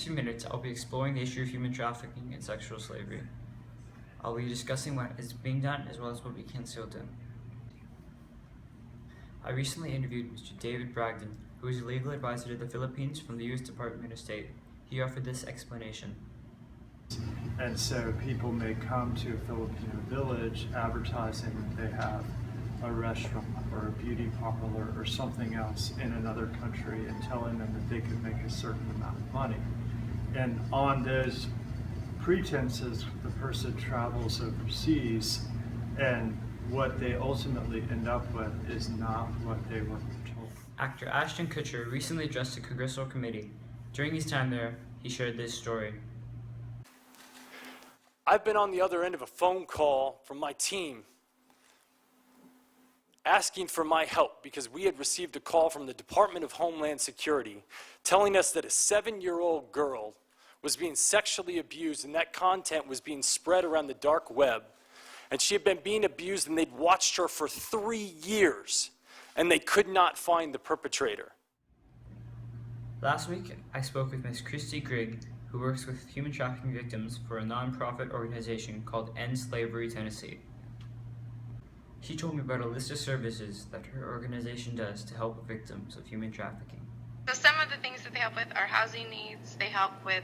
few minutes, I'll be exploring the issue of human trafficking and sexual slavery. I'll be discussing what is being done as well as what we can still do. I recently interviewed Mr. David Bragdon, who is a legal advisor to the Philippines from the U.S. Department of State. He offered this explanation. And so people may come to a Filipino village advertising that they have a restaurant or a beauty parlor or something else in another country and telling them that they can make a certain amount of money. And on those pretenses, the person travels overseas, and what they ultimately end up with is not what they were told. Actor Ashton Kutcher recently addressed a congressional committee. During his time there, he shared this story. I've been on the other end of a phone call from my team asking for my help because we had received a call from the Department of Homeland Security telling us that a 7-year-old girl was being sexually abused, and that content was being spread around the dark web. And she had been being abused, and they'd watched her for 3 years, and they could not find the perpetrator. Last week, I spoke with Ms. Christy Grigg, who works with human trafficking victims for a nonprofit organization called End Slavery Tennessee. She told me about a list of services that her organization does to help victims of human trafficking. So some of the things that they help with are housing needs. They help with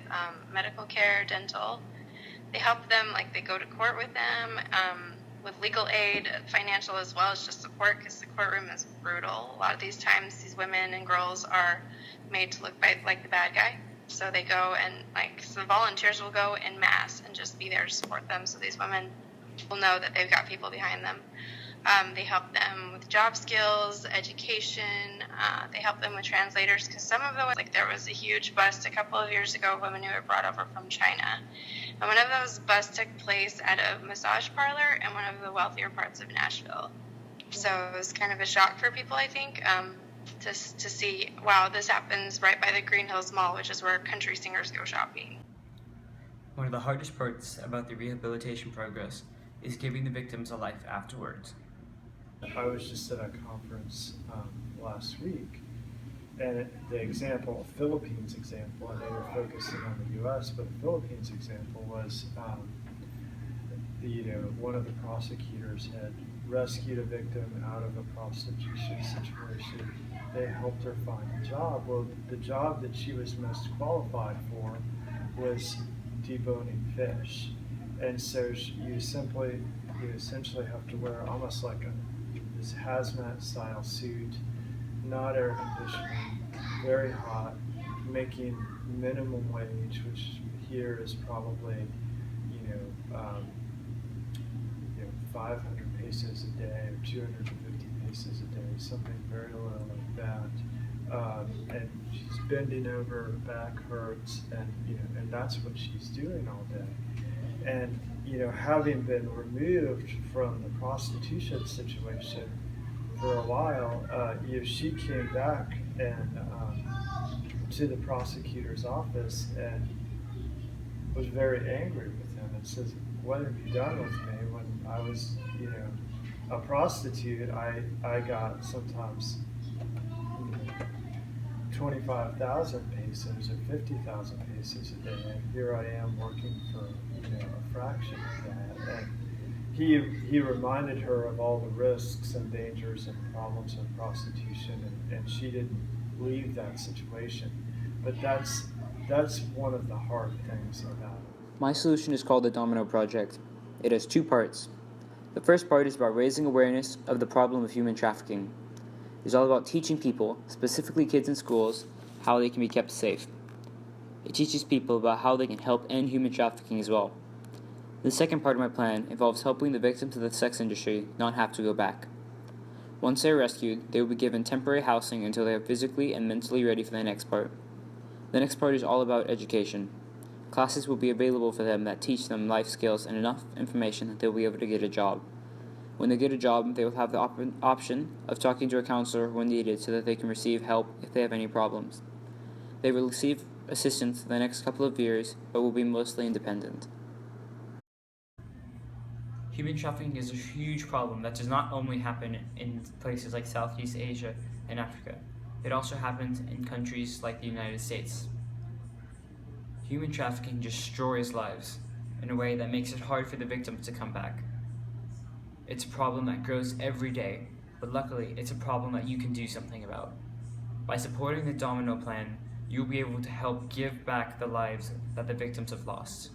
medical care, dental. They help them, like they go to court with them, with legal aid, financial as well as just support, because the courtroom is brutal. A lot of these times these women and girls are made to look like the bad guy. So they go and so volunteers will go en masse and just be there to support them, so these women will know that they've got people behind them. They help them with job skills, education. They help them with translators, because some of them, there was a huge bust a couple of years ago of women who were brought over from China. And one of those busts took place at a massage parlor in one of the wealthier parts of Nashville. So it was kind of a shock for people, I think, to see, wow, this happens right by the Green Hills Mall, which is where country singers go shopping. One of the hardest parts about the rehabilitation progress is giving the victims a life afterwards. I was just at a conference last week, and the example, Philippines example, and they were focusing on the U.S., but the Philippines example was, one of the prosecutors had rescued a victim out of a prostitution situation. They helped her find a job. Well, the job that she was most qualified for was deboning fish, and so you essentially have to wear almost like this hazmat style suit, not air conditioning, very hot, making minimum wage, which here is probably 500 pesos a day or 250 pesos a day, something very low like that. And she's bending over, her back hurts, and that's what she's doing all day. And having been removed from the prostitution situation for a while, she came back and to the prosecutor's office and was very angry with him and says, "What have you done with me? When I was, a prostitute, I got sometimes 25,000 pesos or 50,000 pesos a day, and here I am working for a fraction of that." And he reminded her of all the risks and dangers and problems of prostitution, and she didn't leave that situation. But that's one of the hard things about it. My solution is called the Domino Project. It has 2 parts. The first part is about raising awareness of the problem of human trafficking. It's all about teaching people, specifically kids in schools, how they can be kept safe. It teaches people about how they can help end human trafficking as well. The second part of my plan involves helping the victims of the sex industry not have to go back. Once they are rescued, they will be given temporary housing until they are physically and mentally ready for the next part. The next part is all about education. Classes will be available for them that teach them life skills and enough information that they will be able to get a job. When they get a job, they will have the option of talking to a counselor when needed so that they can receive help if they have any problems. They will receive assistance for the next couple of years, but will be mostly independent. Human trafficking is a huge problem that does not only happen in places like Southeast Asia and Africa. It also happens in countries like the United States. human trafficking destroys lives in a way that makes it hard for the victims to come back. It's a problem that grows every day, but luckily it's a problem that you can do something about. By supporting the Domino Plan, you'll be able to help give back the lives that the victims have lost.